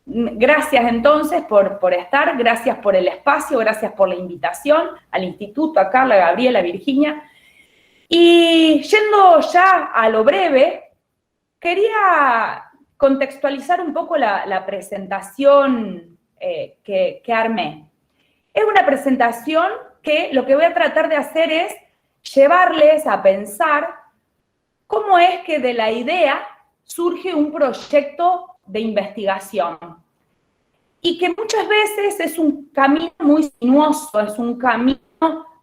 Gracias entonces por estar, gracias por el espacio, gracias por la invitación al instituto, a Carla, a Gabriela, a Virginia. Y yendo ya a lo breve, quería contextualizar un poco la presentación que armé. Es una presentación que lo que voy a tratar de hacer es llevarles a pensar cómo es que de la idea surge un proyecto de investigación. Y que muchas veces es un camino muy sinuoso, es un camino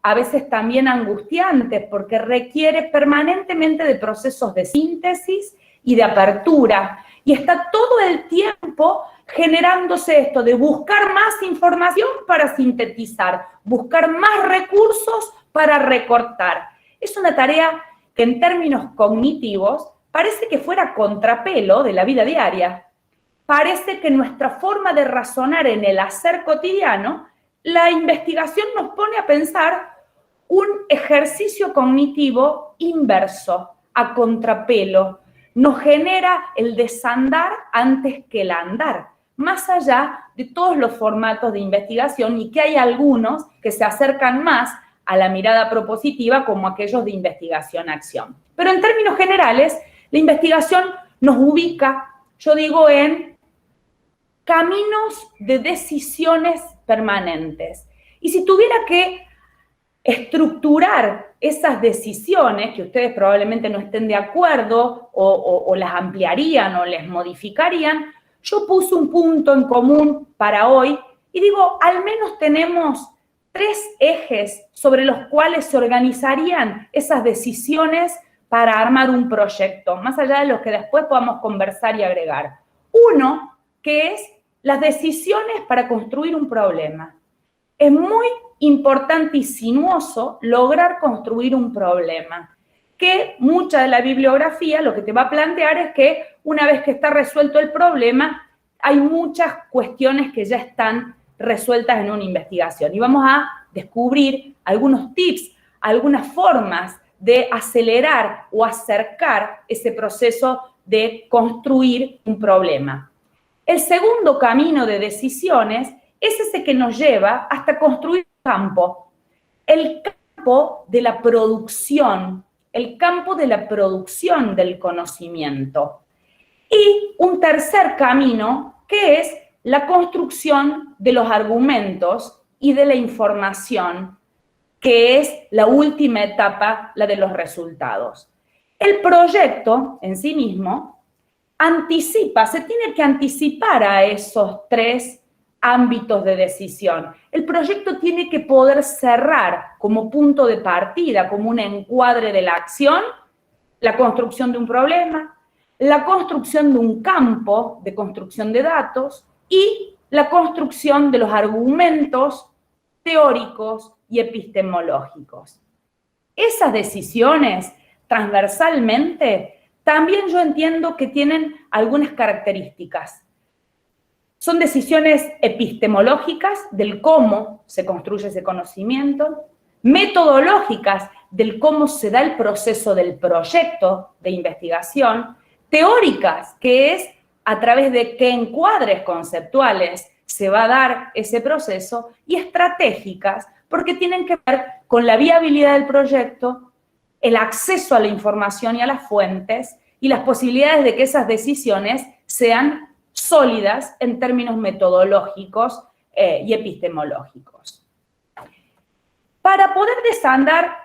a veces también angustiante, porque requiere permanentemente de procesos de síntesis y de apertura. Y está todo el tiempo generándose esto de buscar más información para sintetizar, buscar más recursos para recortar. Es una tarea que en términos cognitivos parece que fuera contrapelo de la vida diaria. Parece que nuestra forma de razonar en el hacer cotidiano, la investigación nos pone a pensar un ejercicio cognitivo inverso, a contrapelo. Nos genera el desandar antes que el andar, más allá de todos los formatos de investigación, y que hay algunos que se acercan más a la mirada propositiva como aquellos de investigación-acción. Pero en términos generales, la investigación nos ubica, yo digo, en caminos de decisiones permanentes. Y si tuviera que estructurar esas decisiones, que ustedes probablemente no estén de acuerdo o las ampliarían o les modificarían, yo puse un punto en común para hoy y digo, al menos tenemos 3 ejes sobre los cuales se organizarían esas decisiones para armar un proyecto, más allá de los que después podamos conversar y agregar. Uno, que es las decisiones para construir un problema. Es muy importante y sinuoso lograr construir un problema, que mucha de la bibliografía lo que te va a plantear es que una vez que está resuelto el problema, hay muchas cuestiones que ya están resueltas en una investigación. Y vamos a descubrir algunos tips, algunas formas de acelerar o acercar ese proceso de construir un problema. El segundo camino de decisiones es ese que nos lleva hasta construir un campo, el campo de la producción, el campo de la producción del conocimiento. Y un tercer camino que es la construcción de los argumentos y de la información, que es la última etapa, la de los resultados. El proyecto en sí mismo anticipa, se tiene que anticipar a esos 3 ámbitos de decisión. El proyecto tiene que poder cerrar como punto de partida, como un encuadre de la acción, la construcción de un problema, la construcción de un campo de construcción de datos y la construcción de los argumentos teóricos y epistemológicos. Esas decisiones, transversalmente, también yo entiendo que tienen algunas características. Son decisiones epistemológicas del cómo se construye ese conocimiento, metodológicas del cómo se da el proceso del proyecto de investigación, teóricas, que es a través de qué encuadres conceptuales se va a dar ese proceso, y estratégicas, porque tienen que ver con la viabilidad del proyecto, el acceso a la información y a las fuentes, y las posibilidades de que esas decisiones sean sólidas en términos metodológicos y epistemológicos. Para poder desandar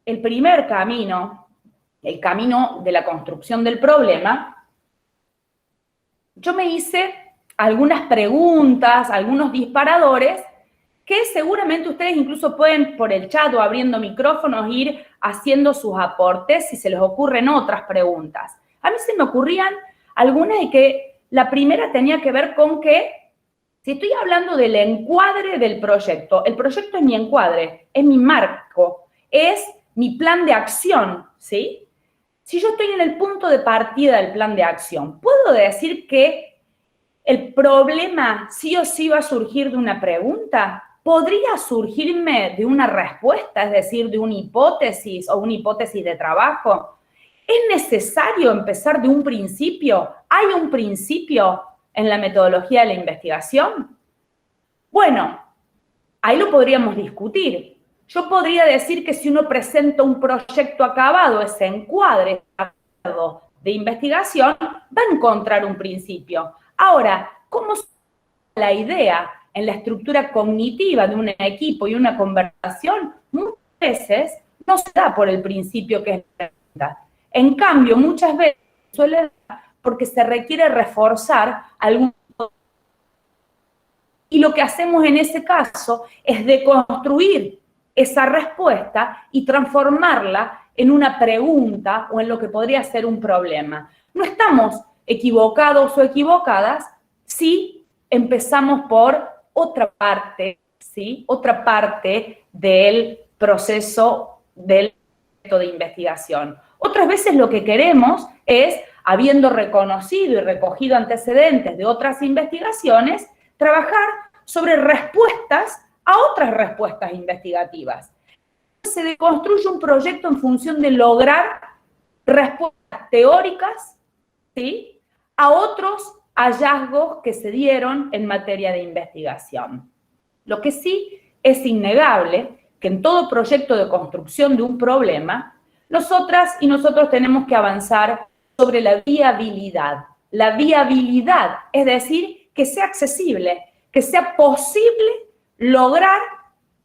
el primer camino, el camino de la construcción del problema, yo me hice algunas preguntas, algunos disparadores, que seguramente ustedes incluso pueden por el chat o abriendo micrófonos ir haciendo sus aportes si se les ocurren otras preguntas. A mí se me ocurrían algunas y que la primera tenía que ver con que, si estoy hablando del encuadre del proyecto, el proyecto es mi encuadre, es mi marco, es mi plan de acción, ¿sí? Si yo estoy en el punto de partida del plan de acción, ¿puedo decir que el problema sí o sí va a surgir de una pregunta? ¿Podría surgirme de una respuesta, es decir, de una hipótesis o una hipótesis de trabajo? ¿Es necesario empezar de un principio? ¿Hay un principio en la metodología de la investigación? Bueno, ahí lo podríamos discutir. Yo podría decir que si uno presenta un proyecto acabado, ese encuadre de investigación, va a encontrar un principio. Ahora, ¿cómo se da la idea en la estructura cognitiva de un equipo y una conversación? Muchas veces no se da por el principio que es pregunta. En cambio, muchas veces suele dar porque se requiere reforzar algún. Y lo que hacemos en ese caso es deconstruir esa respuesta y transformarla en una pregunta o en lo que podría ser un problema. No estamos equivocados o equivocadas si empezamos por otra parte, ¿sí? Otra parte del proceso del proyecto de investigación. Otras veces lo que queremos es, habiendo reconocido y recogido antecedentes de otras investigaciones, trabajar sobre respuestas a otras respuestas investigativas. Se deconstruye un proyecto en función de lograr respuestas teóricas, ¿sí?, a otros hallazgos que se dieron en materia de investigación. Lo que sí es innegable que en todo proyecto de construcción de un problema, nosotras y nosotros tenemos que avanzar sobre la viabilidad. La viabilidad, es decir, que sea accesible, que sea posible lograr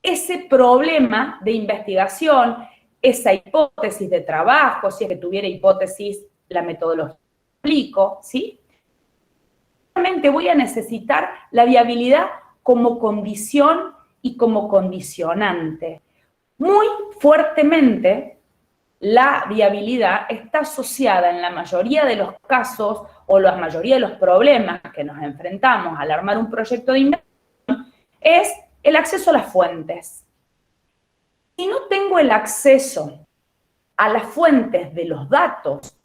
ese problema de investigación, esa hipótesis de trabajo, si es que tuviera hipótesis, la metodología que aplico, ¿sí? Realmente voy a necesitar la viabilidad como condición y como condicionante. Muy fuertemente, la viabilidad está asociada en la mayoría de los casos o la mayoría de los problemas que nos enfrentamos al armar un proyecto de investigación es el acceso a las fuentes. Si no tengo el acceso a las fuentes de los datos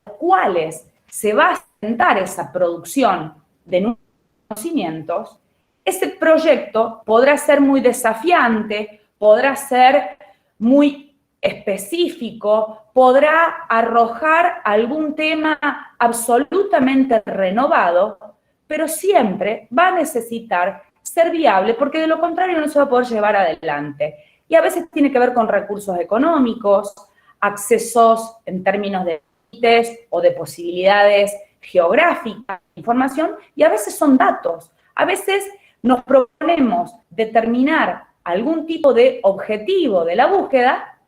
a los cuales se va a sentar esa producción de nuevos conocimientos, ese proyecto podrá ser muy desafiante, podrá ser muy específico, podrá arrojar algún tema absolutamente renovado, pero siempre va a necesitar ser viable, porque de lo contrario no se va a poder llevar adelante. Y a veces tiene que ver con recursos económicos, accesos en términos de límites o de posibilidades geográficas, información, y a veces son datos. A veces nos proponemos determinar algún tipo de objetivo de la búsqueda,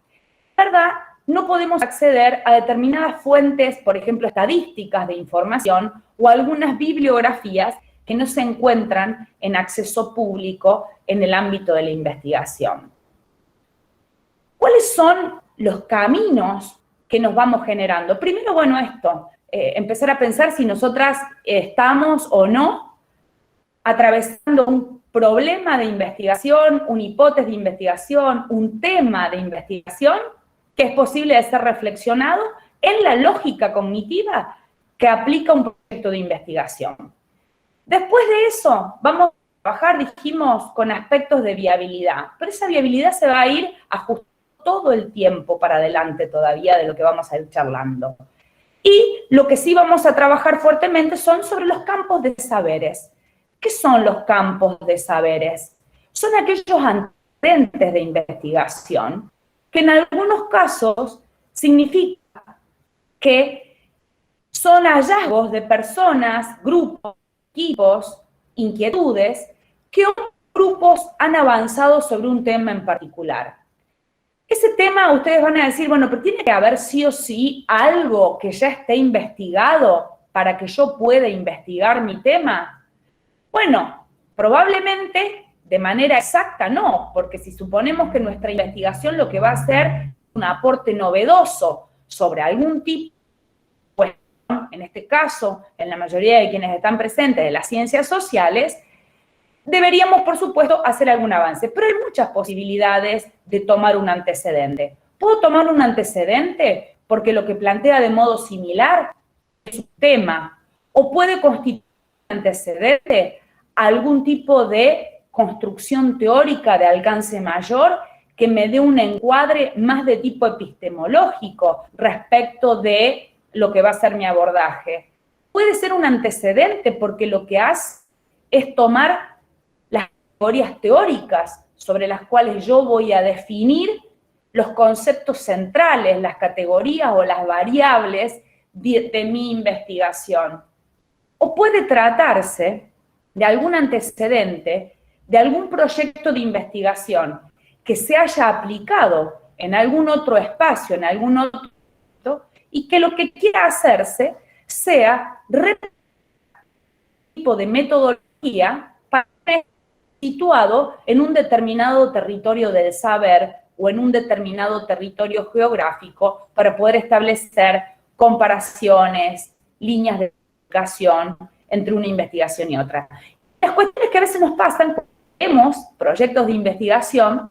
¿verdad? No podemos acceder a determinadas fuentes, por ejemplo, estadísticas de información o algunas bibliografías que no se encuentran en acceso público en el ámbito de la investigación. ¿Cuáles son los caminos que nos vamos generando? Primero, bueno, empezar a pensar si nosotras estamos o no atravesando un problema de investigación, una hipótesis de investigación, un tema de investigación que es posible de ser reflexionado en la lógica cognitiva que aplica un proyecto de investigación. Después de eso, vamos a trabajar, dijimos, con aspectos de viabilidad, pero esa viabilidad se va a ir ajustando todo el tiempo para adelante todavía de lo que vamos a ir charlando. Y lo que sí vamos a trabajar fuertemente son sobre los campos de saberes. ¿Qué son los campos de saberes? Son aquellos antecedentes de investigación que en algunos casos significa que son hallazgos de personas, grupos, equipos, inquietudes, que otros grupos han avanzado sobre un tema en particular. Ese tema ustedes van a decir, bueno, pero tiene que haber sí o sí algo que ya esté investigado para que yo pueda investigar mi tema. Bueno, probablemente de manera exacta no, porque si suponemos que nuestra investigación lo que va a hacer es un aporte novedoso sobre algún tipo, pues en este caso, en la mayoría de quienes están presentes de las ciencias sociales, deberíamos, por supuesto, hacer algún avance, pero hay muchas posibilidades de tomar un antecedente. ¿Puedo tomar un antecedente porque lo que plantea de modo similar es un tema? ¿O puede constituir un antecedente algún tipo de construcción teórica de alcance mayor que me dé un encuadre más de tipo epistemológico respecto de lo que va a ser mi abordaje? puede ser un antecedente porque lo que hace es tomar las categorías teóricas sobre las cuales yo voy a definir los conceptos centrales, las categorías o las variables de mi investigación. O puede tratarse de algún antecedente, de algún proyecto de investigación que se haya aplicado en algún otro espacio, en algún otro, y que lo que quiera hacerse sea replicar un tipo de metodología para estar situado en un determinado territorio del saber o en un determinado territorio geográfico para poder establecer comparaciones, líneas de investigación entre una investigación y otra. Las cuestiones que a veces nos pasan cuando vemos proyectos de investigación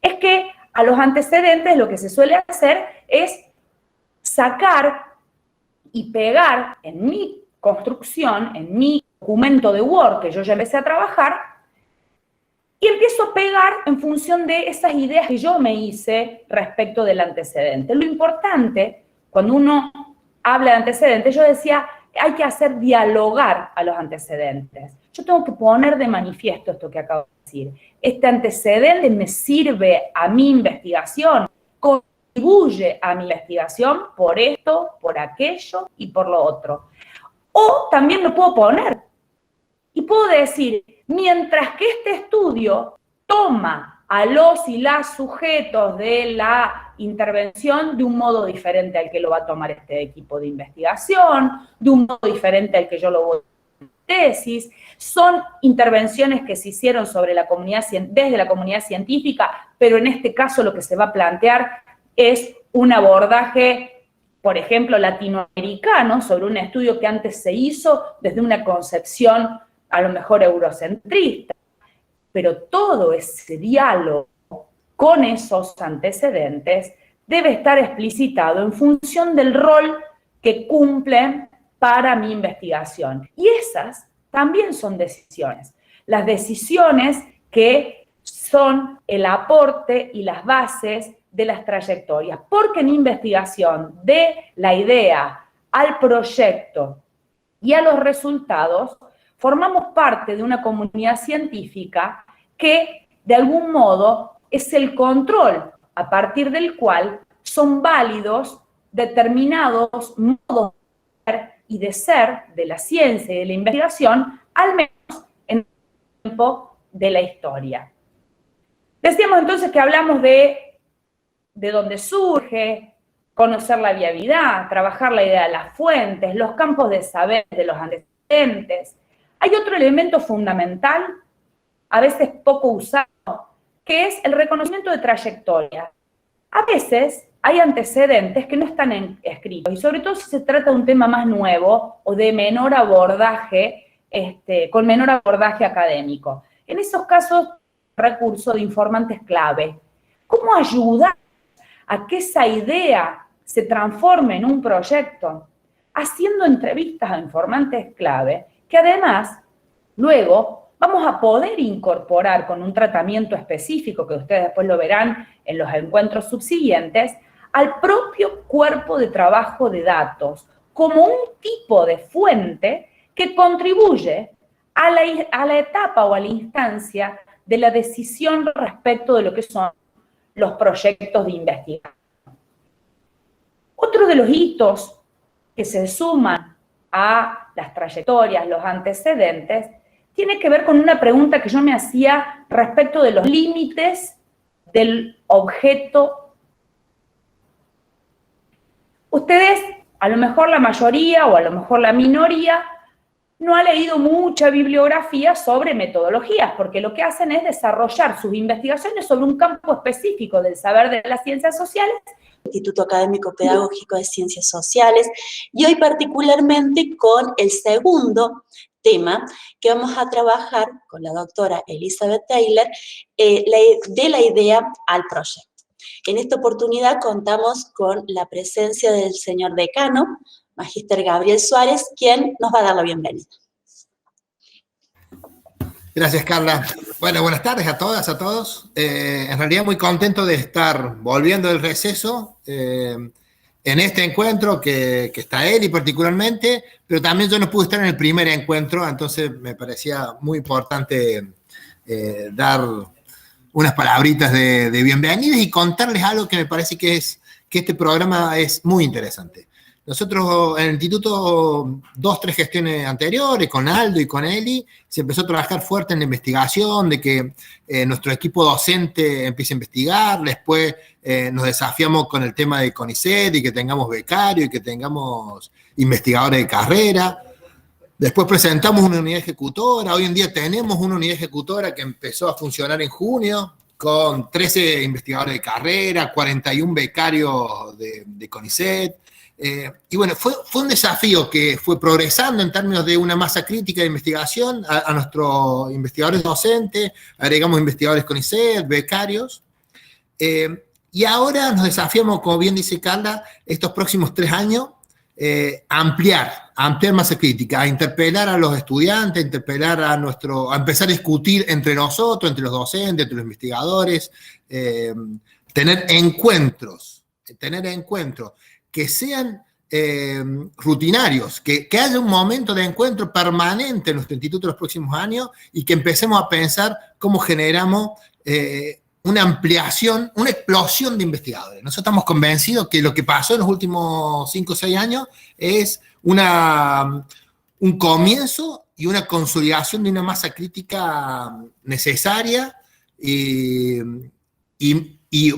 es que a los antecedentes lo que se suele hacer es sacar y pegar en mi construcción, en mi documento de Word que yo ya empecé a trabajar, y empiezo a pegar en función de esas ideas que yo me hice respecto del antecedente. Lo importante, cuando uno habla de antecedentes, yo decía, hay que hacer dialogar a los antecedentes. Yo tengo que poner de manifiesto esto que acabo de decir. Este antecedente me sirve a mi investigación, contribuye a mi investigación por esto, por aquello y por lo otro. O también me puedo poner y puedo decir, mientras que este estudio toma a los y las sujetos de la intervención de un modo diferente al que lo va a tomar este equipo de investigación, de un modo diferente al que yo lo voy a hacer en tesis, son intervenciones que se hicieron sobre la comunidad, desde la comunidad científica, pero en este caso lo que se va a plantear es un abordaje, por ejemplo, latinoamericano, sobre un estudio que antes se hizo desde una concepción a lo mejor eurocentrista, pero todo ese diálogo con esos antecedentes debe estar explicitado en función del rol que cumplen para mi investigación. Y esas también son decisiones. Las decisiones que son el aporte y las bases de las trayectorias, porque en investigación, de la idea al proyecto y a los resultados, formamos parte de una comunidad científica que, de algún modo, es el control a partir del cual son válidos determinados modos de ser y de ser de la ciencia y de la investigación, al menos en el tiempo de la historia. Decíamos entonces que hablamos de dónde surge, conocer la viabilidad, trabajar la idea de las fuentes, los campos de saber de los antecedentes. Hay otro elemento fundamental, a veces poco usado, que es el reconocimiento de trayectoria. A veces hay antecedentes que no están escritos, y sobre todo si se trata de un tema más nuevo o de menor abordaje, con menor abordaje académico. En esos casos, recurso de informantes clave. ¿Cómo ayudar a que esa idea se transforme en un proyecto? Haciendo entrevistas a informantes clave, que además, luego, vamos a poder incorporar con un tratamiento específico, que ustedes después lo verán en los encuentros subsiguientes, al propio cuerpo de trabajo de datos, como un tipo de fuente que contribuye a la etapa o a la instancia de la decisión respecto de lo que son los proyectos de investigación. Otro de los hitos que se suman a las trayectorias, los antecedentes, tiene que ver con una pregunta que yo me hacía respecto de los límites del objeto. Ustedes, a lo mejor la mayoría o a lo mejor la minoría, no ha leído mucha bibliografía sobre metodologías, porque lo que hacen es desarrollar sus investigaciones sobre un campo específico del saber de las ciencias sociales. Instituto Académico Pedagógico de Ciencias Sociales, y hoy particularmente con el segundo tema que vamos a trabajar con la doctora Elizabeth Taylor, de la idea al proyecto. En esta oportunidad contamos con la presencia del señor decano, Magíster Gabriel Suárez, quien nos va a dar la bienvenida. Gracias, Carla. Bueno, buenas tardes a todas, a todos. En realidad muy contento de estar volviendo del receso. en este encuentro que está Eli particularmente, pero también yo no pude estar en el primer encuentro, entonces me parecía muy importante dar unas palabritas de bienvenida y contarles algo que me parece que este programa es muy interesante. Nosotros en el instituto, 2-3 gestiones anteriores, con Aldo y con Eli, se empezó a trabajar fuerte en la investigación, de que nuestro equipo docente empiece a investigar, después nos desafiamos con el tema de CONICET y que tengamos becarios y que tengamos investigadores de carrera. Después presentamos una unidad ejecutora, hoy en día tenemos una unidad ejecutora que empezó a funcionar en junio, con 13 investigadores de carrera, 41 becarios de CONICET. Y bueno, fue un desafío que fue progresando en términos de una masa crítica de investigación a nuestros investigadores docentes, agregamos investigadores CONICET, becarios, y ahora nos desafiamos, como bien dice Carla, estos próximos 3 años, ampliar masa crítica, a interpelar a los estudiantes, a empezar a discutir entre nosotros, entre los docentes, entre los investigadores, tener encuentros que sean rutinarios, que haya un momento de encuentro permanente en nuestro instituto los próximos años y que empecemos a pensar cómo generamos una ampliación, una explosión de investigadores. Nosotros estamos convencidos que lo que pasó en los últimos 5 o 6 años es un comienzo y una consolidación de una masa crítica necesaria y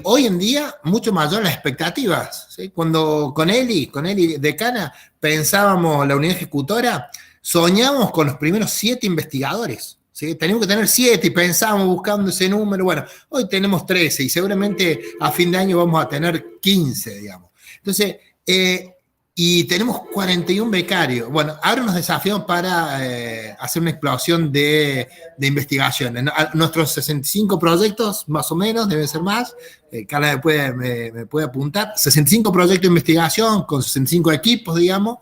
hoy en día mucho mayor las expectativas, ¿sí? Cuando con Eli decana, pensábamos la unidad ejecutora, soñamos con los primeros 7 investigadores, ¿sí? Teníamos que tener 7 y pensábamos buscando ese número. Bueno, hoy tenemos 13 y seguramente a fin de año vamos a tener 15, digamos. Entonces, y tenemos 41 becarios. Bueno, ahora nos desafiamos para hacer una explosión de investigación. Nuestros 65 proyectos, más o menos, deben ser más. Carla me puede apuntar. 65 proyectos de investigación con 65 equipos, digamos.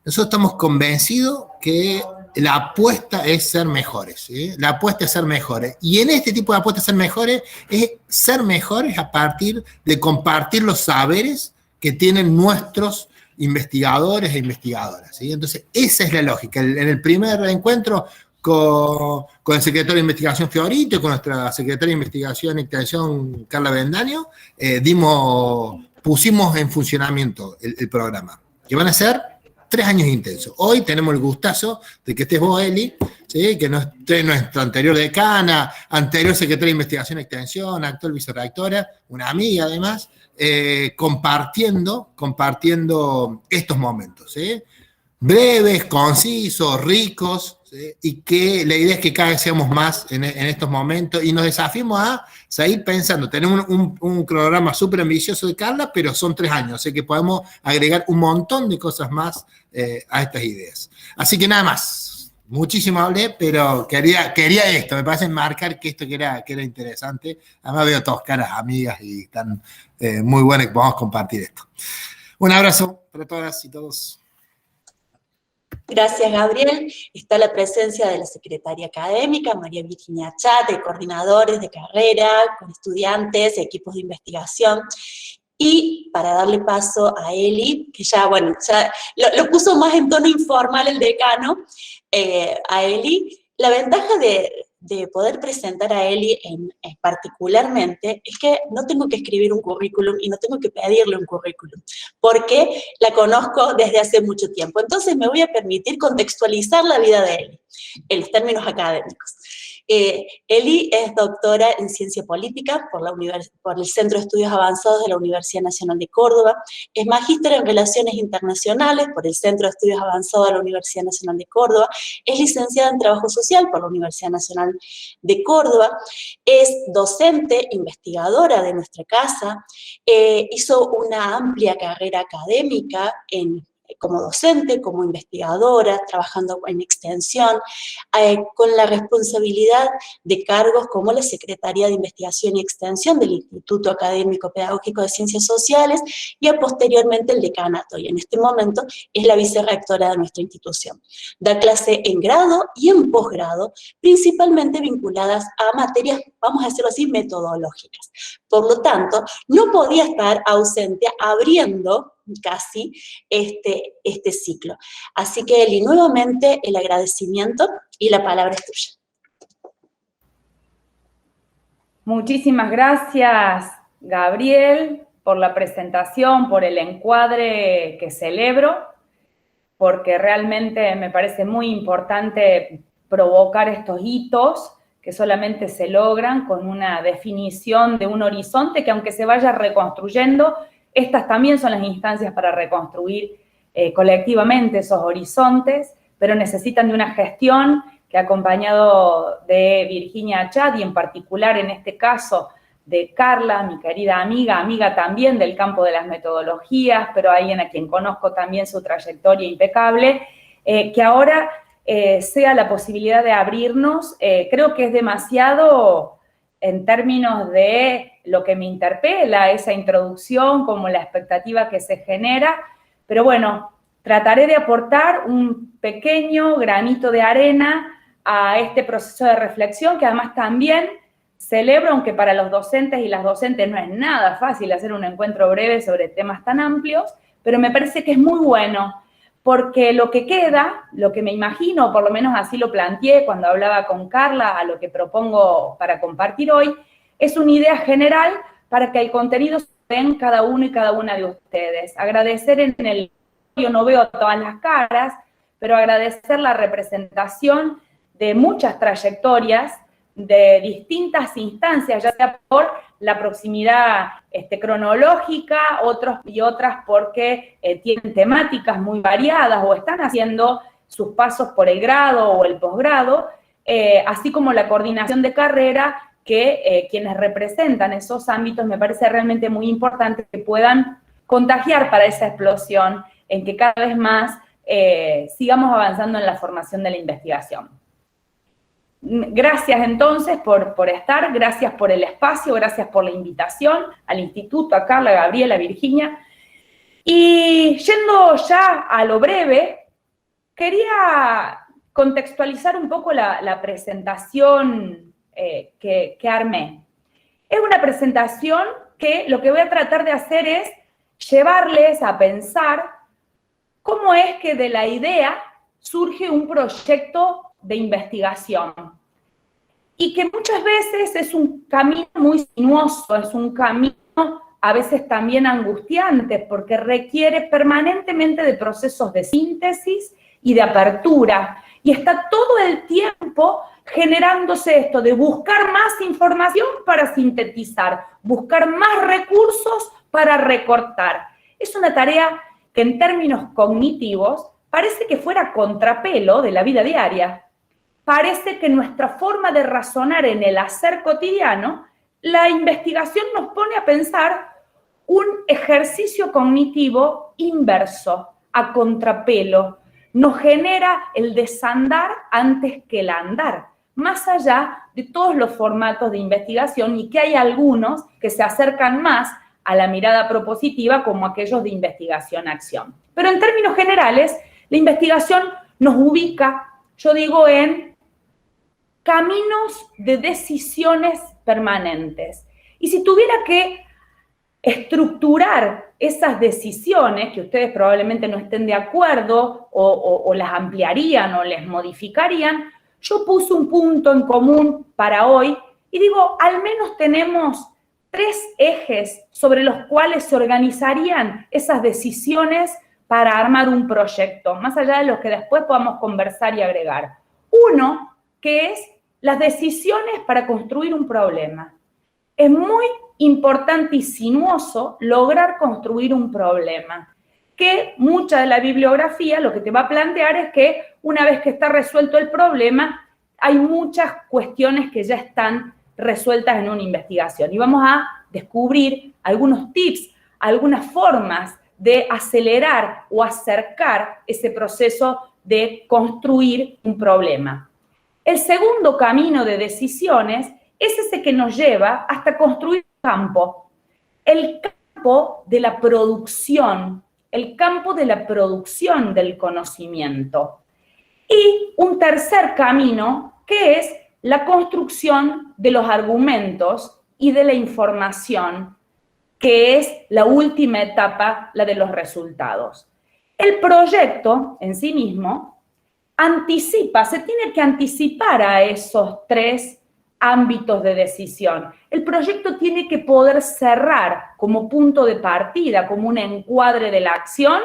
Nosotros estamos convencidos que la apuesta es ser mejores, ¿sí? La apuesta es ser mejores. Y en este tipo de apuestas ser mejores es ser mejores a partir de compartir los saberes que tienen nuestros investigadores e investigadoras, ¿sí? Entonces, esa es la lógica. En el primer encuentro con el secretario de Investigación Fiorito y con nuestra secretaria de Investigación y Extensión, Carla Bendaño, pusimos en funcionamiento el programa, que van a ser 3 años intensos. Hoy tenemos el gustazo de que estés vos, Eli, ¿sí? Que no esté nuestra anterior decana, anterior secretaria de Investigación y Extensión, actual vicerrectora, una amiga además, compartiendo estos momentos, ¿sí? Breves, concisos, ricos, ¿sí? Y que la idea es que cada vez seamos más en estos momentos y nos desafiamos a seguir pensando. Tenemos un programa súper ambicioso de Carla, pero son 3 años, así que podemos agregar un montón de cosas más a estas ideas. Así que nada más. Muchísimo hablé, pero quería esto, me parece marcar que esto que era interesante. Además veo todas caras amigas y están muy buenas que podamos compartir esto. Un abrazo para todas y todos. Gracias, Gabriel. Está la presencia de la secretaria académica, María Virginia Chat, de coordinadores de carrera, con estudiantes, equipos de investigación. Y para darle paso a Eli, que ya lo puso más en tono informal el decano, a Eli, la ventaja de poder presentar a Eli particularmente es que no tengo que escribir un currículum y no tengo que pedirle un currículum, porque la conozco desde hace mucho tiempo. Entonces me voy a permitir contextualizar la vida de Eli en los términos académicos. Eli es doctora en Ciencia Política por el Centro de Estudios Avanzados de la Universidad Nacional de Córdoba, es magíster en Relaciones Internacionales por el Centro de Estudios Avanzados de la Universidad Nacional de Córdoba, es licenciada en Trabajo Social por la Universidad Nacional de Córdoba, es docente, investigadora de nuestra casa, hizo una amplia carrera académica como docente, como investigadora, trabajando en extensión, con la responsabilidad de cargos como la Secretaría de Investigación y Extensión del Instituto Académico Pedagógico de Ciencias Sociales y posteriormente el decanato, y en este momento es la vicerrectora de nuestra institución. Da clase en grado y en posgrado, principalmente vinculadas a materias, vamos a decirlo así, metodológicas. Por lo tanto, no podía estar ausente abriendo casi este ciclo. Así que, Eli, nuevamente el agradecimiento y la palabra es tuya. Muchísimas gracias, Gabriel, por la presentación, por el encuadre que celebro, porque realmente me parece muy importante provocar estos hitos que solamente se logran con una definición de un horizonte que, aunque se vaya reconstruyendo, estas también son las instancias para reconstruir colectivamente esos horizontes, pero necesitan de una gestión que, acompañado de Virginia Achad, y en particular en este caso de Carla, mi querida amiga también del campo de las metodologías, pero alguien a quien conozco también su trayectoria impecable, que ahora sea la posibilidad de abrirnos. Creo que es demasiado en términos de lo que me interpela, esa introducción, como la expectativa que se genera, pero bueno, trataré de aportar un pequeño granito de arena a este proceso de reflexión, que además también celebro, aunque para los docentes y las docentes no es nada fácil hacer un encuentro breve sobre temas tan amplios, pero me parece que es muy bueno, porque lo que queda, lo que me imagino, por lo menos así lo planteé cuando hablaba con Carla, a lo que propongo para compartir hoy, es una idea general para que el contenido se den cada uno y cada una de ustedes. Agradecer en el... Yo no veo todas las caras, pero agradecer la representación de muchas trayectorias, de distintas instancias, ya sea por la proximidad cronológica, otros y otras porque tienen temáticas muy variadas o están haciendo sus pasos por el grado o el posgrado, así como la coordinación de carrera que quienes representan esos ámbitos me parece realmente muy importante que puedan contagiar para esa explosión en que cada vez más sigamos avanzando en la formación de la investigación. Gracias entonces por estar, gracias por el espacio, gracias por la invitación al instituto, a Carla, a Gabriela, a Virginia. Y yendo ya a lo breve, quería contextualizar un poco la presentación que armé. Es una presentación que lo que voy a tratar de hacer es llevarles a pensar cómo es que de la idea surge un proyecto de investigación, y que muchas veces es un camino muy sinuoso, es un camino a veces también angustiante, porque requiere permanentemente de procesos de síntesis y de apertura, y está todo el tiempo generándose esto de buscar más información para sintetizar, buscar más recursos para recortar. Es una tarea que en términos cognitivos parece que fuera contrapelo de la vida diaria. Parece que nuestra forma de razonar en el hacer cotidiano, la investigación nos pone a pensar un ejercicio cognitivo inverso, a contrapelo. Nos genera el desandar antes que el andar, más allá de todos los formatos de investigación, y que hay algunos que se acercan más a la mirada propositiva como aquellos de investigación-acción. Pero en términos generales, la investigación nos ubica, yo digo, en caminos de decisiones permanentes. Y si tuviera que estructurar esas decisiones, que ustedes probablemente no estén de acuerdo o las ampliarían o les modificarían, yo puse un punto en común para hoy y digo, al menos tenemos 3 ejes sobre los cuales se organizarían esas decisiones para armar un proyecto, más allá de los que después podamos conversar y agregar. Uno, que es las decisiones para construir un problema. Es muy importante y sinuoso lograr construir un problema, que mucha de la bibliografía lo que te va a plantear es que una vez que está resuelto el problema, hay muchas cuestiones que ya están resueltas en una investigación. Y vamos a descubrir algunos tips, algunas formas de acelerar o acercar ese proceso de construir un problema. El segundo camino de decisiones es ese que nos lleva hasta construir un campo. El campo de la producción, el campo de la producción del conocimiento. Y un tercer camino, que es la construcción de los argumentos y de la información, que es la última etapa, la de los resultados. El proyecto en sí mismo anticipa, se tiene que anticipar a esos tres ámbitos de decisión. El proyecto tiene que poder cerrar como punto de partida, como un encuadre de la acción,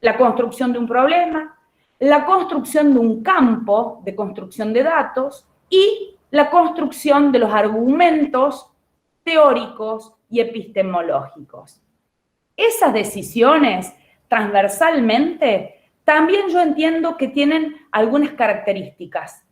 la construcción de un problema, la construcción de un campo de construcción de datos y la construcción de los argumentos teóricos y epistemológicos. Esas decisiones, transversalmente, también yo entiendo que tienen algunas características.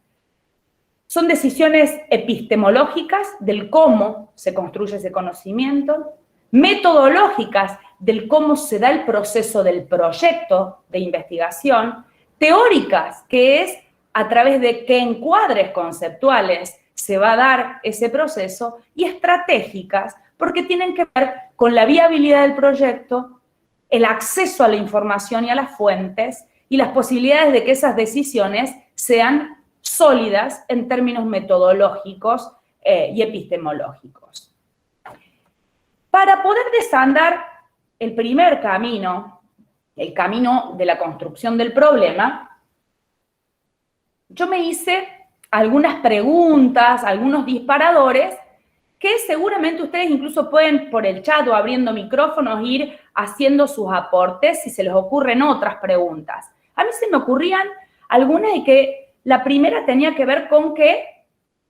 Son decisiones epistemológicas del cómo se construye ese conocimiento, metodológicas del cómo se da el proceso del proyecto de investigación, teóricas, que es a través de qué encuadres conceptuales se va a dar ese proceso, y estratégicas, porque tienen que ver con la viabilidad del proyecto, el acceso a la información y a las fuentes, y las posibilidades de que esas decisiones sean sólidas en términos metodológicos y epistemológicos. Para poder desandar el primer camino, el camino de la construcción del problema, yo me hice algunas preguntas, algunos disparadores, que seguramente ustedes incluso pueden por el chat o abriendo micrófonos ir haciendo sus aportes si se les ocurren otras preguntas. A mí se me ocurrían algunas y que la primera tenía que ver con que,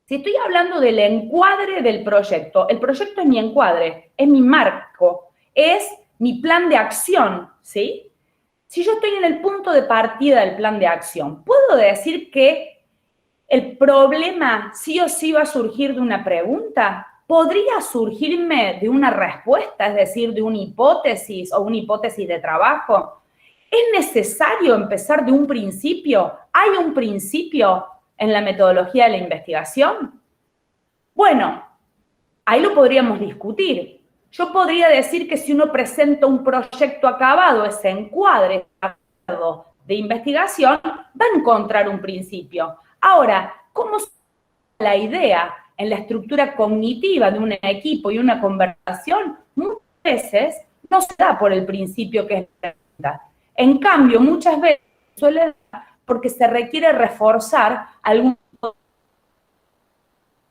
si estoy hablando del encuadre del proyecto, el proyecto es mi encuadre, es mi marco, es mi plan de acción, ¿sí? Si yo estoy en el punto de partida del plan de acción, ¿puedo decir que el problema sí o sí va a surgir de una pregunta? ¿Podría surgirme de una respuesta, es decir, de una hipótesis o una hipótesis de trabajo? ¿Es necesario empezar de un principio? ¿Hay un principio en la metodología de la investigación? Bueno, ahí lo podríamos discutir. Yo podría decir que si uno presenta un proyecto acabado, ese encuadre acabado de investigación, va a encontrar un principio. Ahora, ¿cómo se da la idea en la estructura cognitiva de un equipo y una conversación? Muchas veces no se da por el principio que es la pregunta. En cambio, muchas veces suele dar porque se requiere reforzar algún.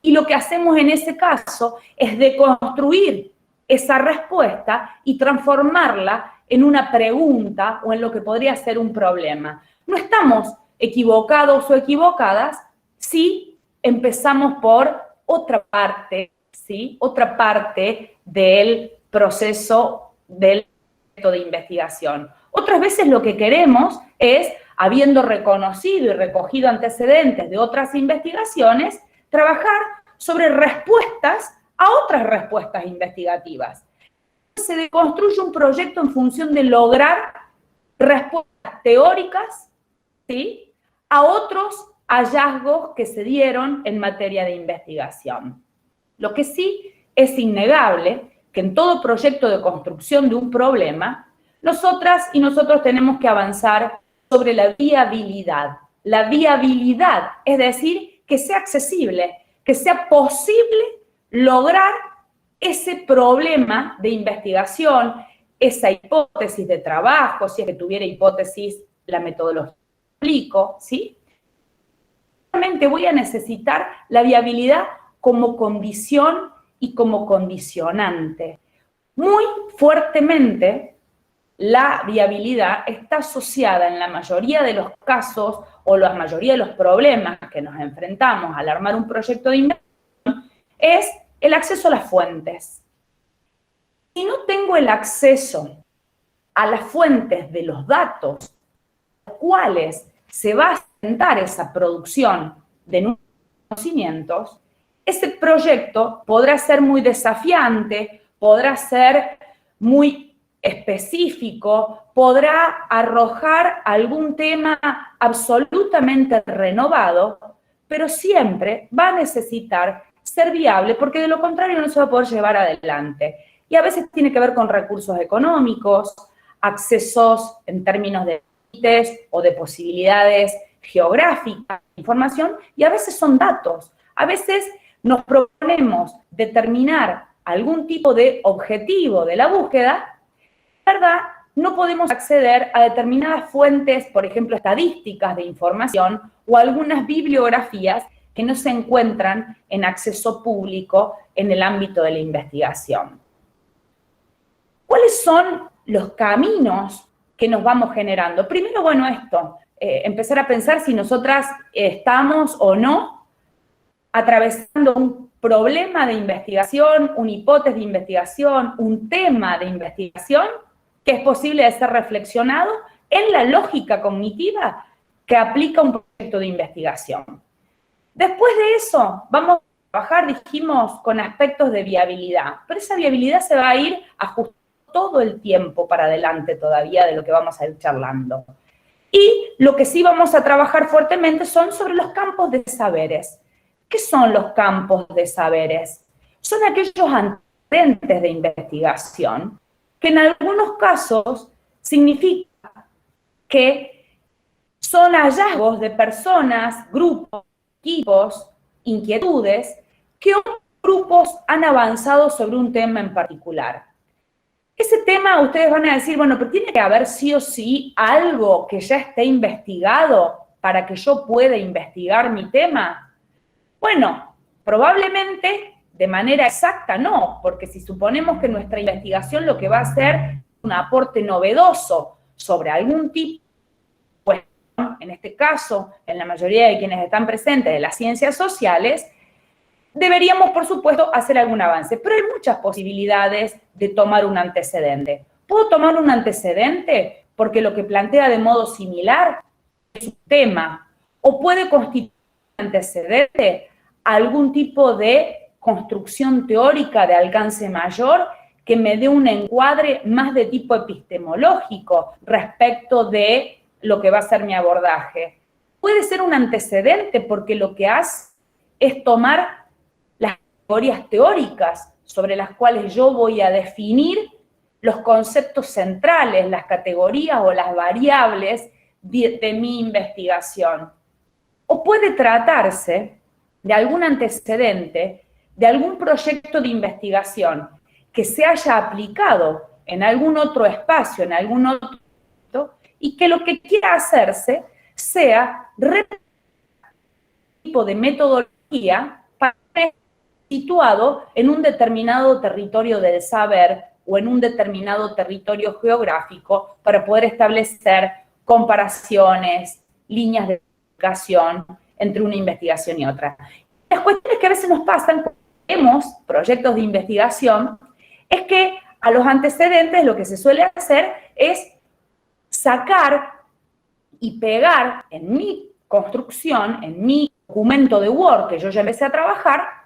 Y lo que hacemos en ese caso es deconstruir esa respuesta y transformarla en una pregunta o en lo que podría ser un problema. No estamos equivocados o equivocadas si empezamos por otra parte, ¿sí? Otra parte del proceso del proyecto de investigación. Otras veces lo que queremos es, habiendo reconocido y recogido antecedentes de otras investigaciones, trabajar sobre respuestas a otras respuestas investigativas. Se deconstruye un proyecto en función de lograr respuestas teóricas, ¿sí?, a otros hallazgos que se dieron en materia de investigación. Lo que sí es innegable que en todo proyecto de construcción de un problema, nosotras y nosotros tenemos que avanzar sobre la viabilidad. La viabilidad, es decir, que sea accesible, que sea posible lograr ese problema de investigación, esa hipótesis de trabajo, si es que tuviera hipótesis, la metodología que aplico, ¿sí? Realmente voy a necesitar la viabilidad como condición y como condicionante. Muy fuertemente, la viabilidad está asociada en la mayoría de los casos o la mayoría de los problemas que nos enfrentamos al armar un proyecto de investigación, es el acceso a las fuentes. Si no tengo el acceso a las fuentes de los datos, a los cuales se va a asentar esa producción de nuevos conocimientos, ese proyecto podrá ser muy desafiante, podrá ser muy específico podrá arrojar algún tema absolutamente renovado, pero siempre va a necesitar ser viable, porque de lo contrario no se va a poder llevar adelante. Y a veces tiene que ver con recursos económicos, accesos en términos de límites o de posibilidades geográficas de información, y a veces son datos. A veces nos proponemos determinar algún tipo de objetivo de la búsqueda, ¿verdad? No podemos acceder a determinadas fuentes, por ejemplo, estadísticas de información o algunas bibliografías que no se encuentran en acceso público en el ámbito de la investigación. ¿Cuáles son los caminos que nos vamos generando? Primero, bueno, esto, empezar a pensar si nosotras estamos o no atravesando un problema de investigación, una hipótesis de investigación, un tema de investigación que es posible de ser reflexionado en la lógica cognitiva que aplica un proyecto de investigación. Después de eso, vamos a trabajar, dijimos, con aspectos de viabilidad, pero esa viabilidad se va a ir ajustando todo el tiempo para adelante todavía de lo que vamos a ir charlando. Y lo que sí vamos a trabajar fuertemente son sobre los campos de saberes. ¿Qué son los campos de saberes? Son aquellos antecedentes de investigación que en algunos casos significa que son hallazgos de personas, grupos, equipos, inquietudes, que otros grupos han avanzado sobre un tema en particular. Ese tema, ustedes van a decir, bueno, pero tiene que haber sí o sí algo que ya esté investigado para que yo pueda investigar mi tema. Bueno, probablemente de manera exacta no, porque si suponemos que nuestra investigación lo que va a hacer es un aporte novedoso sobre algún tipo, pues en este caso, en la mayoría de quienes están presentes de las ciencias sociales, deberíamos, por supuesto, hacer algún avance, pero hay muchas posibilidades de tomar un antecedente. ¿Puedo tomar un antecedente porque lo que plantea de modo similar es un tema? ¿O puede constituir un antecedente algún tipo de construcción teórica de alcance mayor que me dé un encuadre más de tipo epistemológico respecto de lo que va a ser mi abordaje? Puede ser un antecedente porque lo que hace es tomar las teorías teóricas sobre las cuales yo voy a definir los conceptos centrales, las categorías o las variables de mi investigación. O puede tratarse de algún antecedente, de algún proyecto de investigación que se haya aplicado en algún otro espacio, en algún otro, y que lo que quiera hacerse sea tipo de metodología para situado en un determinado territorio del saber o en un determinado territorio geográfico para poder establecer comparaciones, líneas de comunicación entre una investigación y otra. Las cuestiones que a veces nos pasan cuando vemos proyectos de investigación es que a los antecedentes lo que se suele hacer es sacar y pegar en mi construcción, en mi documento de Word que yo ya empecé a trabajar,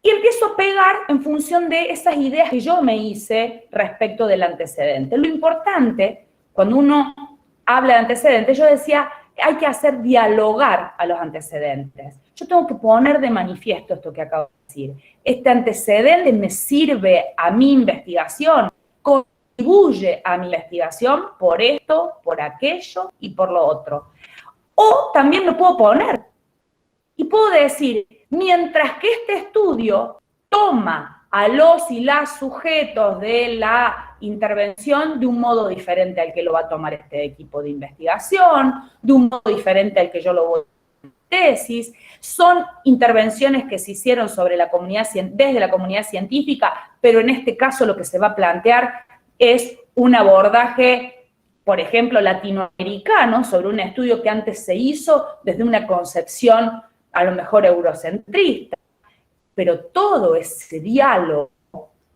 y empiezo a pegar en función de esas ideas que yo me hice respecto del antecedente. Lo importante, cuando uno habla de antecedentes, yo decía, hay que hacer dialogar a los antecedentes. Yo tengo que poner de manifiesto esto que acabo de decir. Este antecedente me sirve a mi investigación, contribuye a mi investigación por esto, por aquello y por lo otro. O también lo puedo poner y puedo decir, mientras que este estudio toma a los y las sujetos de la intervención de un modo diferente al que lo va a tomar este equipo de investigación, de un modo diferente al que yo lo voy a hacer en tesis, son intervenciones que se hicieron sobre la comunidad, desde la comunidad científica, pero en este caso lo que se va a plantear es un abordaje, por ejemplo, latinoamericano, sobre un estudio que antes se hizo desde una concepción a lo mejor eurocentrista, pero todo ese diálogo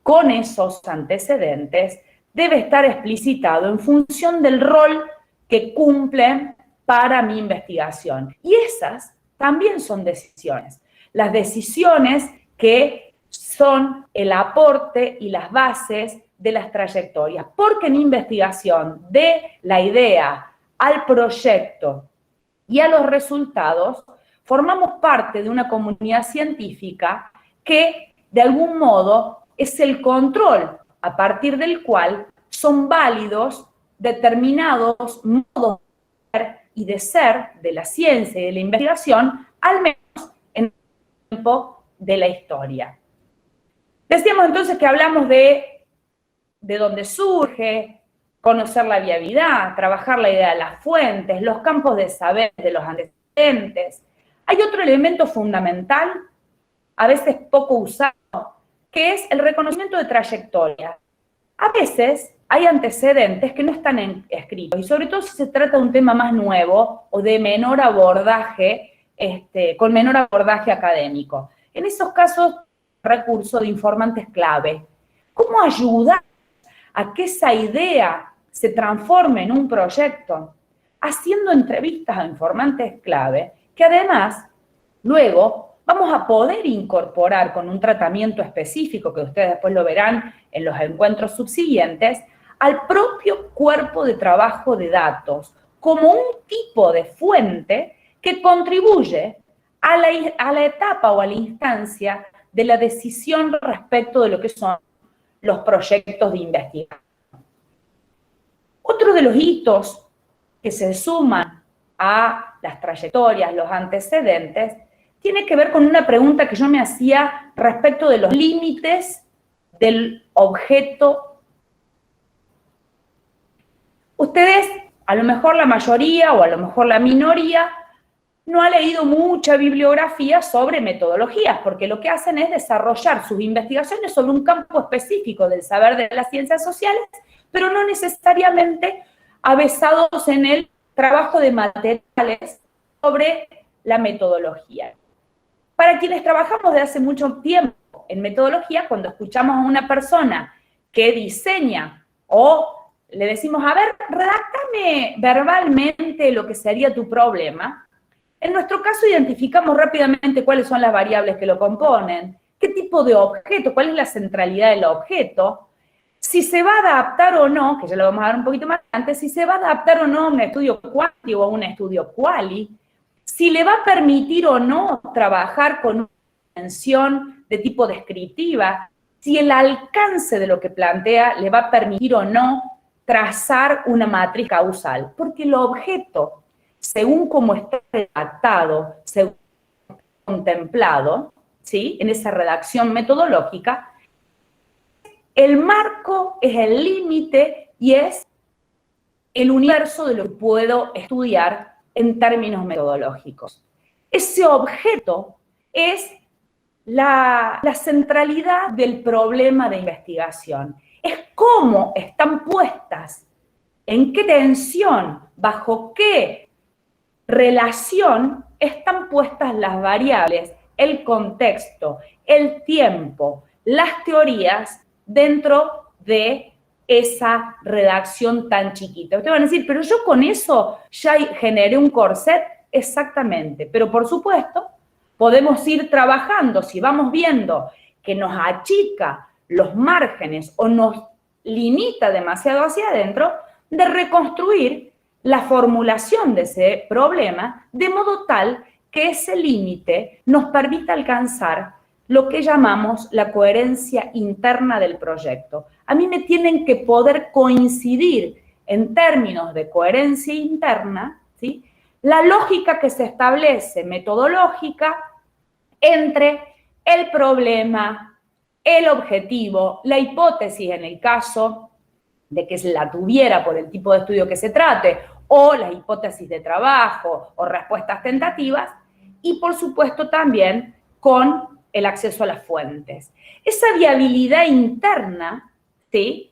con esos antecedentes debe estar explicitado en función del rol que cumplen para mi investigación. Y esas también son decisiones. Las decisiones que son el aporte y las bases de las trayectorias, porque en investigación, de la idea al proyecto y a los resultados, formamos parte de una comunidad científica que, de algún modo, es el control a partir del cual son válidos determinados modos de ser y de ser de la ciencia y de la investigación, al menos en el tiempo de la historia. Decíamos entonces que hablamos de dónde surge, conocer la viabilidad, trabajar la idea de las fuentes, los campos de saber de los antecedentes. Hay otro elemento fundamental, a veces poco usado, que es el reconocimiento de trayectoria. A veces hay antecedentes que no están escritos, y sobre todo si se trata de un tema más nuevo o de menor abordaje, con menor abordaje académico. En esos casos, recurso de informantes clave. ¿Cómo ayudar a que esa idea se transforme en un proyecto? Haciendo entrevistas a informantes clave, que además, luego, vamos a poder incorporar con un tratamiento específico, que ustedes después lo verán en los encuentros subsiguientes, al propio cuerpo de trabajo de datos, como un tipo de fuente que contribuye a la etapa o a la instancia de la decisión respecto de lo que son los proyectos de investigación. Otro de los hitos que se suman a las trayectorias, los antecedentes, tiene que ver con una pregunta que yo me hacía respecto de los límites del objeto. Ustedes, a lo mejor la mayoría o a lo mejor la minoría, no ha leído mucha bibliografía sobre metodologías, porque lo que hacen es desarrollar sus investigaciones sobre un campo específico del saber de las ciencias sociales, pero no necesariamente avesados en el trabajo de materiales sobre la metodología. Para quienes trabajamos de hace mucho tiempo en metodología, cuando escuchamos a una persona que diseña o le decimos, a ver, redáctame verbalmente lo que sería tu problema, en nuestro caso identificamos rápidamente cuáles son las variables que lo componen, qué tipo de objeto, cuál es la centralidad del objeto, si se va a adaptar o no, que ya lo vamos a ver un poquito más antes, si se va a adaptar o no a un estudio cuanti o a un estudio quali, si le va a permitir o no trabajar con una dimensión de tipo descriptiva, si el alcance de lo que plantea le va a permitir o no trazar una matriz causal, porque el objeto, según cómo está redactado, según contemplado, ¿sí?, en esa redacción metodológica, el marco es el límite y es el universo de lo que puedo estudiar en términos metodológicos. Ese objeto es la centralidad del problema de investigación. Es cómo están puestas, en qué tensión, bajo qué relación están puestas las variables, el contexto, el tiempo, las teorías dentro de esa redacción tan chiquita. Ustedes van a decir, pero yo con eso ya generé un corset. Exactamente, pero por supuesto podemos ir trabajando, si vamos viendo que nos achica los márgenes o nos limita demasiado hacia adentro, de reconstruir la formulación de ese problema de modo tal que ese límite nos permita alcanzar lo que llamamos la coherencia interna del proyecto. A mí me tienen que poder coincidir en términos de coherencia interna, ¿sí?, la lógica que se establece metodológica entre el problema, el objetivo, la hipótesis en el caso de que se la tuviera por el tipo de estudio que se trate, o las hipótesis de trabajo o respuestas tentativas, y por supuesto también con el acceso a las fuentes. Esa viabilidad interna, ¿sí?,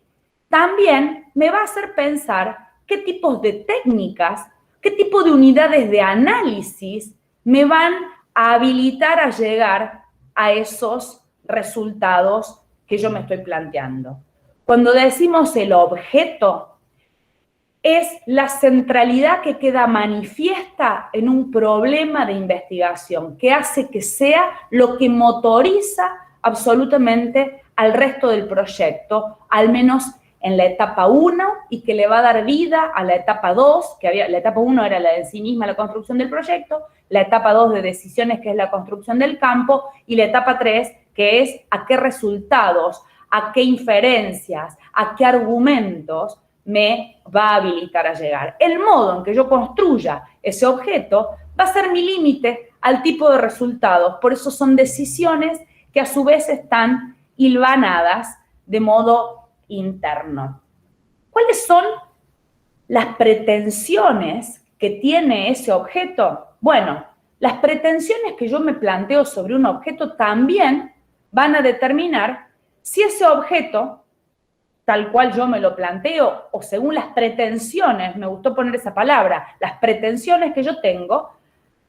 también me va a hacer pensar qué tipos de técnicas, qué tipo de unidades de análisis me van a habilitar a llegar a esos resultados que yo me estoy planteando. Cuando decimos el objeto, es la centralidad que queda manifiesta en un problema de investigación, que hace que sea lo que motoriza absolutamente al resto del proyecto, al menos en la etapa 1, y que le va a dar vida a la etapa 2, la etapa 1 era la de sí misma, la construcción del proyecto, la etapa 2 de decisiones, que es la construcción del campo, y la etapa 3, que es a qué resultados, a qué inferencias, a qué argumentos me va a habilitar a llegar. El modo en que yo construya ese objeto va a ser mi límite al tipo de resultados. Por eso son decisiones que a su vez están hilvanadas de modo interno. ¿Cuáles son las pretensiones que tiene ese objeto? Bueno, las pretensiones que yo me planteo sobre un objeto también van a determinar si ese objeto, tal cual yo me lo planteo, o según las pretensiones, me gustó poner esa palabra, las pretensiones que yo tengo,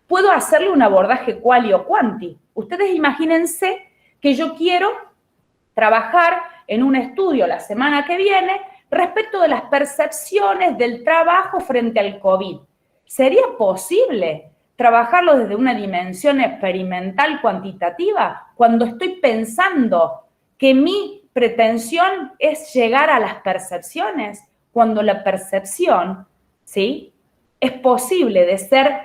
puedo hacerle un abordaje quali o quanti. Ustedes imagínense que yo quiero trabajar en un estudio la semana que viene respecto de las percepciones del trabajo frente al COVID. ¿Sería posible trabajarlo desde una dimensión experimental cuantitativa cuando estoy pensando que mi pretensión es llegar a las percepciones, cuando la percepción, ¿sí?, es posible de ser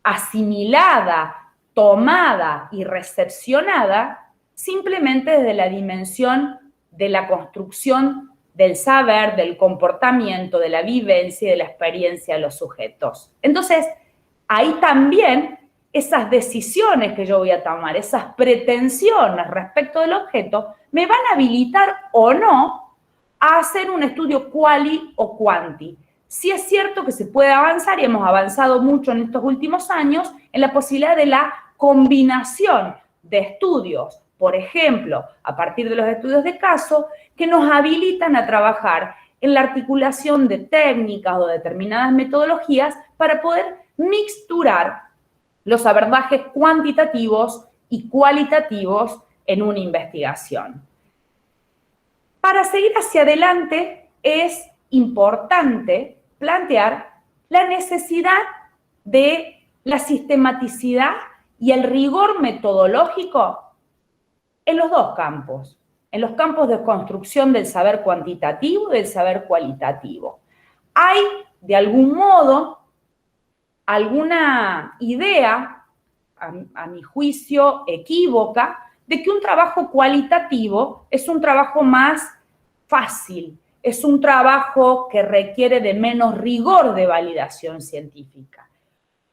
asimilada, tomada y recepcionada simplemente desde la dimensión de la construcción del saber, del comportamiento, de la vivencia y de la experiencia de los sujetos? Entonces, ahí también esas decisiones que yo voy a tomar, esas pretensiones respecto del objeto, me van a habilitar o no a hacer un estudio quali o quanti. Sí es cierto que se puede avanzar, y hemos avanzado mucho en estos últimos años, en la posibilidad de la combinación de estudios, por ejemplo, a partir de los estudios de caso, que nos habilitan a trabajar en la articulación de técnicas o determinadas metodologías para poder mixturar los abordajes cuantitativos y cualitativos en una investigación. Para seguir hacia adelante es importante plantear la necesidad de la sistematicidad y el rigor metodológico en los dos campos, en los campos de construcción del saber cuantitativo y del saber cualitativo. Hay, de algún modo, alguna idea, a mi juicio equívoca, de que un trabajo cualitativo es un trabajo más fácil, es un trabajo que requiere de menos rigor de validación científica.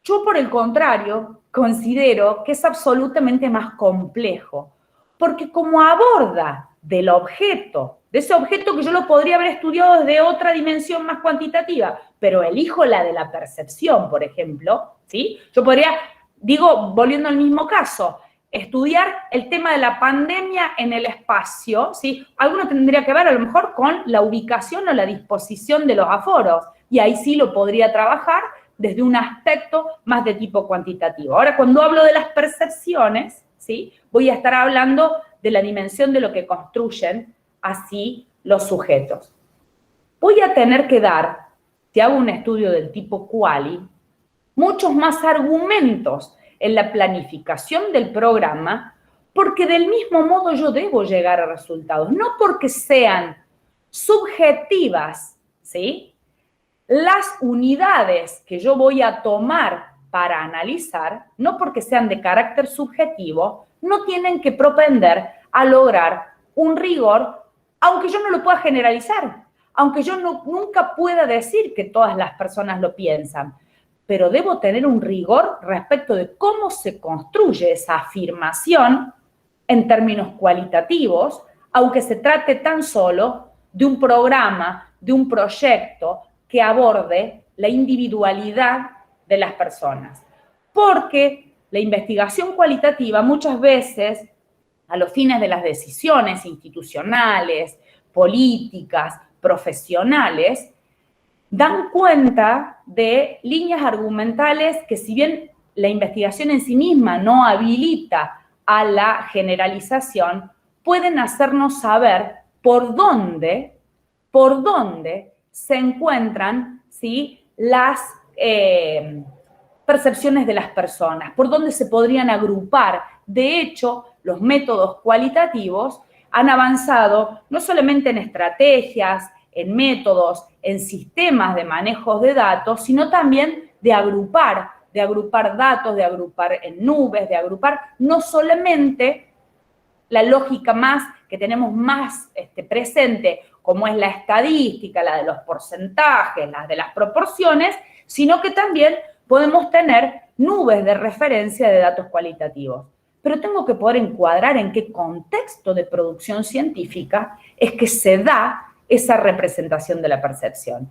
Yo, por el contrario, considero que es absolutamente más complejo, porque como aborda del objeto, de ese objeto que yo lo podría haber estudiado desde otra dimensión más cuantitativa, pero elijo la de la percepción, por ejemplo, ¿sí? Yo podría, volviendo al mismo caso, estudiar el tema de la pandemia en el espacio, ¿sí? Alguno tendría que ver a lo mejor con la ubicación o la disposición de los aforos, y ahí sí lo podría trabajar desde un aspecto más de tipo cuantitativo. Ahora, cuando hablo de las percepciones, ¿sí?, voy a estar hablando de la dimensión de lo que construyen así los sujetos. Voy a tener que dar, si hago un estudio del tipo quali, muchos más argumentos en la planificación del programa, porque del mismo modo yo debo llegar a resultados, no porque sean subjetivas, ¿sí?, las unidades que yo voy a tomar para analizar, no porque sean de carácter subjetivo, no tienen que propender a lograr un rigor, aunque yo no lo pueda generalizar, aunque yo nunca pueda decir que todas las personas lo piensan, pero debo tener un rigor respecto de cómo se construye esa afirmación en términos cualitativos, aunque se trate tan solo de un programa, de un proyecto que aborde la individualidad de las personas. Porque la investigación cualitativa muchas veces, a los fines de las decisiones institucionales, políticas, profesionales, dan cuenta de líneas argumentales que, si bien la investigación en sí misma no habilita a la generalización, pueden hacernos saber por dónde se encuentran, ¿sí?, las percepciones de las personas, por dónde se podrían agrupar. De hecho, los métodos cualitativos han avanzado no solamente en estrategias, en métodos, en sistemas de manejos de datos, sino también de agrupar datos, de agrupar en nubes, de agrupar no solamente la lógica que tenemos más presente, como es la estadística, la de los porcentajes, la de las proporciones, sino que también podemos tener nubes de referencia de datos cualitativos. Pero tengo que poder encuadrar en qué contexto de producción científica es que se da esa representación de la percepción.